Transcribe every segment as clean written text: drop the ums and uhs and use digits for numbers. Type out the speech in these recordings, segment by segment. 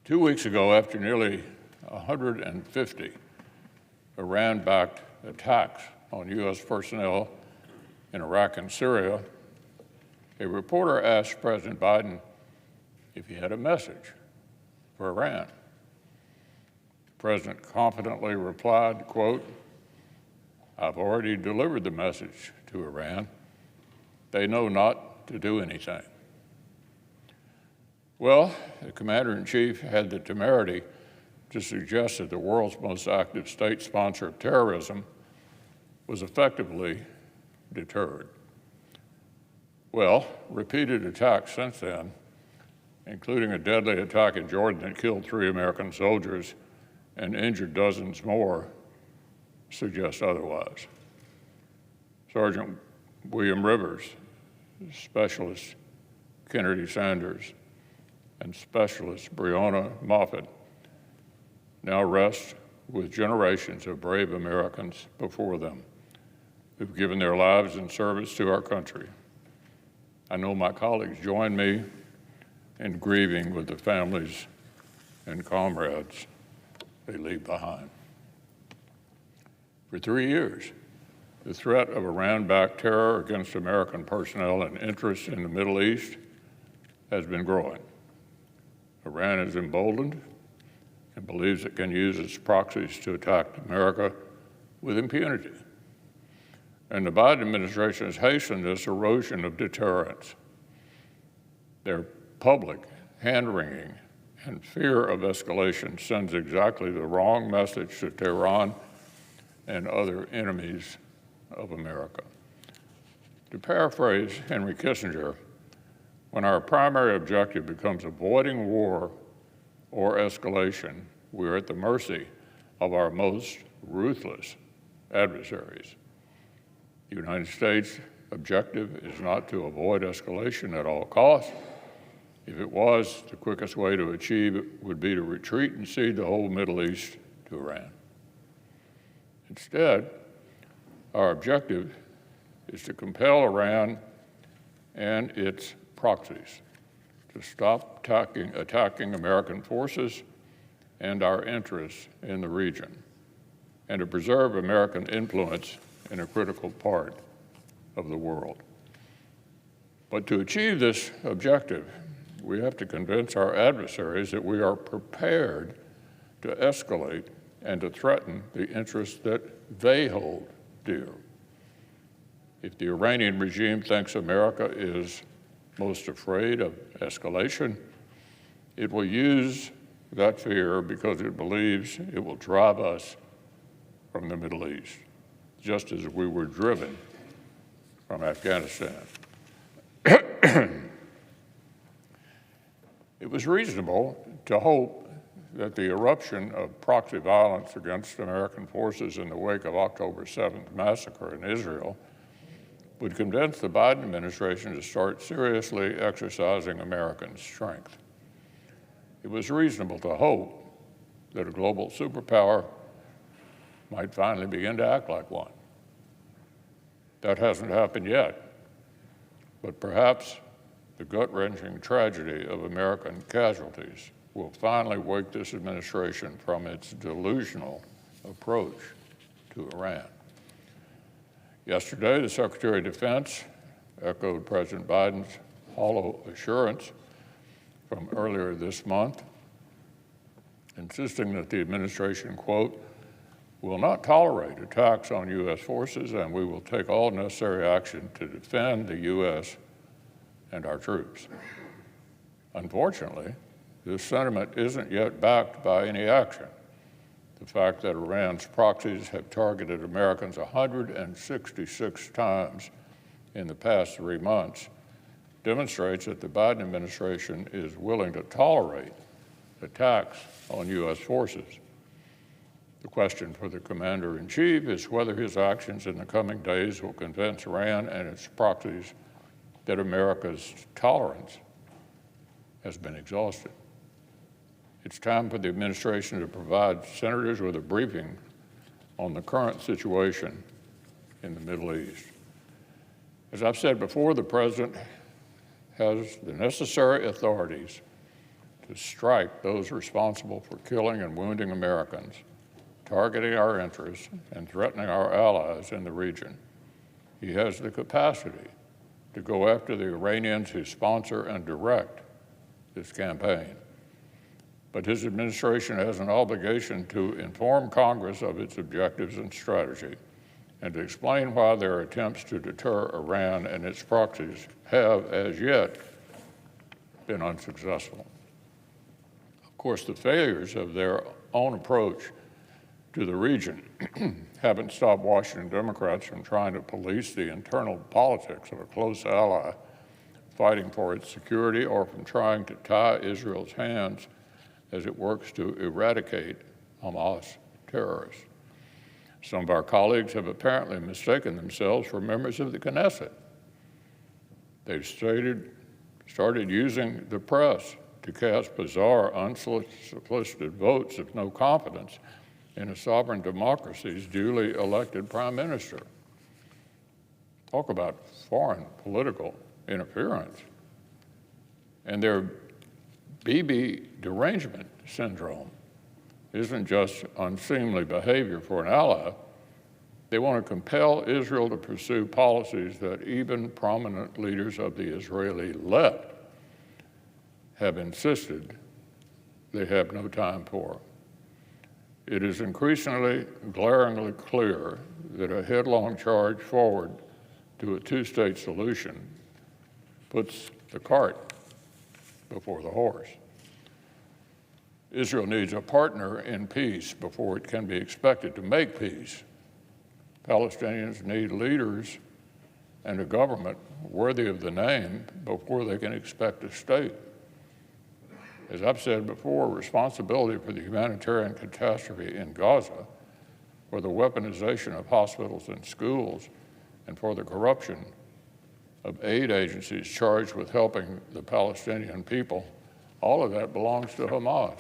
2 weeks ago, after nearly 150 Iran-backed attacks on U.S. personnel in Iraq and Syria, a reporter asked President Biden if he had a message for Iran. The president confidently replied, quote, "I've already delivered the message to Iran. They know not to do anything." Well, the commander-in-chief had the temerity to suggest that the world's most active state sponsor of terrorism was effectively deterred. Well, repeated attacks since then, including a deadly attack in Jordan that killed 3 American soldiers and injured dozens more, suggest otherwise. Sergeant William Rivers, Specialist Kennedy Sanders, and Specialist Breonna Moffett now rest with generations of brave Americans before them who've given their lives in service to our country. I know my colleagues join me in grieving with the families and comrades they leave behind. For 3 years, the threat of Iran-backed terror against American personnel and interests in the Middle East has been growing. Iran is emboldened and believes it can use its proxies to attack America with impunity. And the Biden administration has hastened this erosion of deterrence. Their public hand-wringing and fear of escalation sends exactly the wrong message to Tehran and other enemies of America. To paraphrase Henry Kissinger, when our primary objective becomes avoiding war or escalation, we're at the mercy of our most ruthless adversaries. The United States' objective is not to avoid escalation at all costs. If it was, the quickest way to achieve it would be to retreat and cede the whole Middle East to Iran. Instead, our objective is to compel Iran and its proxies to stop attacking American forces and our interests in the region, and to preserve American influence in a critical part of the world. But to achieve this objective, we have to convince our adversaries that we are prepared to escalate and to threaten the interests that they hold dear. If the Iranian regime thinks America is most afraid of escalation, it will use that fear because it believes it will drive us from the Middle East, just as we were driven from Afghanistan. It was reasonable to hope that the eruption of proxy violence against American forces in the wake of October 7th massacre in Israel would convince the Biden administration to start seriously exercising American strength. It was reasonable to hope that a global superpower might finally begin to act like one. That hasn't happened yet, but perhaps the gut-wrenching tragedy of American casualties will finally wake this administration from its delusional approach to Iran. Yesterday, the Secretary of Defense echoed President Biden's hollow assurance from earlier this month, insisting that the administration, quote, "will not tolerate attacks on U.S. forces, and we will take all necessary action to defend the U.S. and our troops." Unfortunately, this sentiment isn't yet backed by any action. The fact that Iran's proxies have targeted Americans 166 times in the past 3 months demonstrates that the Biden administration is willing to tolerate attacks on U.S. forces. The question for the commander-in-chief is whether his actions in the coming days will convince Iran and its proxies that America's tolerance has been exhausted. It's time for the administration to provide senators with a briefing on the current situation in the Middle East. As I've said before, the president has the necessary authorities to to strike those responsible for killing and wounding Americans, targeting our interests, and threatening our allies in the region. He has the capacity to go after the Iranians who sponsor and direct this campaign. But his administration has an obligation to inform Congress of its objectives and strategy, and to explain why their attempts to deter Iran and its proxies have, as yet, been unsuccessful. Of course, the failures of their own approach to the region haven't stopped Washington Democrats from trying to police the internal politics of a close ally fighting for its security, or from trying to tie Israel's hands as it works to eradicate Hamas terrorists. Some of our colleagues have apparently mistaken themselves for members of the Knesset. They've started using the press to cast bizarre, unsolicited votes of no confidence in a sovereign democracy's duly elected prime minister. Talk about foreign political interference. And their BB derangement syndrome isn't just unseemly behavior for an ally. They want to compel Israel to pursue policies that even prominent leaders of the Israeli left have insisted they have no time for. It is increasingly, glaringly clear that a headlong charge forward to a two-state solution puts the cart before the horse. Israel needs a partner in peace before it can be expected to make peace. Palestinians need leaders and a government worthy of the name before they can expect a state. As I've said before, responsibility for the humanitarian catastrophe in Gaza, for the weaponization of hospitals and schools, and for the corruption of aid agencies charged with helping the Palestinian people, all of that belongs to Hamas.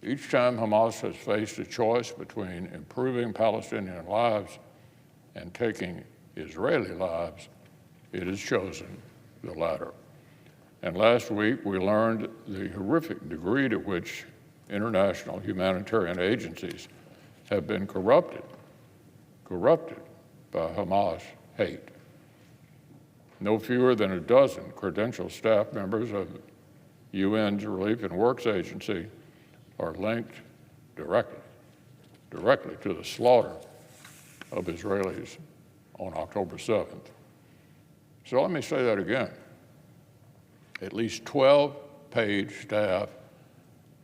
Each time Hamas has faced a choice between improving Palestinian lives and taking Israeli lives, it has chosen the latter. And last week, we learned the horrific degree to which international humanitarian agencies have been corrupted by Hamas hate. No fewer than a dozen credentialed staff members of UN's Relief and Works Agency are linked directly to the slaughter of Israelis on October 7th. So let me say that again. At least 12 paid staff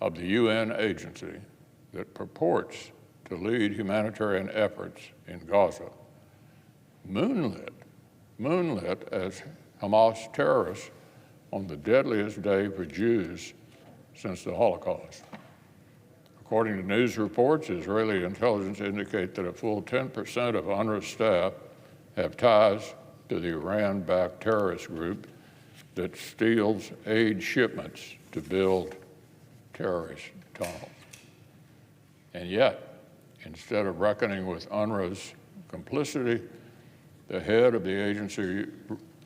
of the UN agency that purports to lead humanitarian efforts in Gaza, moonlit as Hamas terrorists on the deadliest day for Jews since the Holocaust. According to news reports, Israeli intelligence indicate that a full 10% of UNRWA staff have ties to the Iran-backed terrorist group that steals aid shipments to build terrorist tunnels. And yet, instead of reckoning with UNRWA's complicity, the head of the agency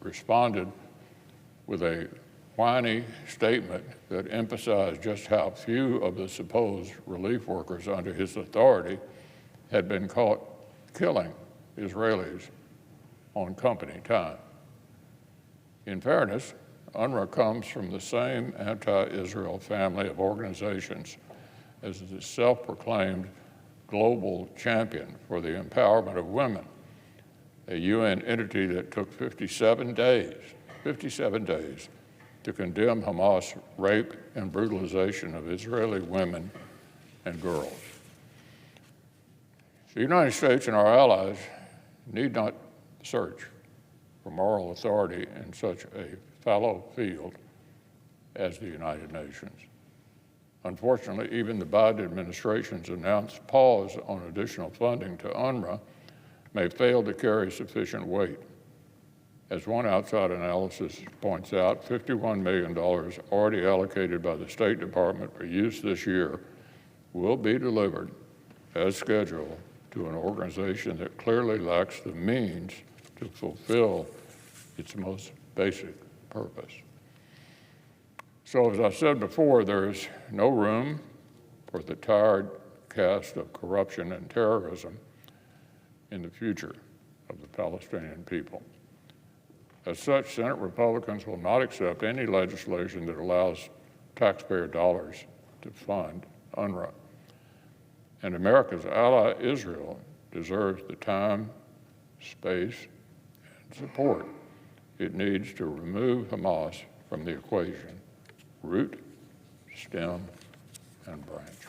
responded with a whiny statement that emphasized just how few of the supposed relief workers under his authority had been caught killing Israelis on company time. In fairness, UNRWA comes from the same anti-Israel family of organizations as the self-proclaimed global champion for the empowerment of women, a UN entity that took 57 days to condemn Hamas' rape and brutalization of Israeli women and girls. The United States and our allies need not search for moral authority in such a fallow field as the United Nations. Unfortunately, even the Biden administration's announced pause on additional funding to UNRWA may fail to carry sufficient weight. As one outside analysis points out, $51 million already allocated by the State Department for use this year will be delivered as scheduled to an organization that clearly lacks the means to fulfill its most basic purpose. So as I said before, there is no room for the tired cast of corruption and terrorism in the future of the Palestinian people. As such, Senate Republicans will not accept any legislation that allows taxpayer dollars to fund UNRWA. And America's ally, Israel, deserves the time, space, and support it needs to remove Hamas from the equation, root, stem, and branch.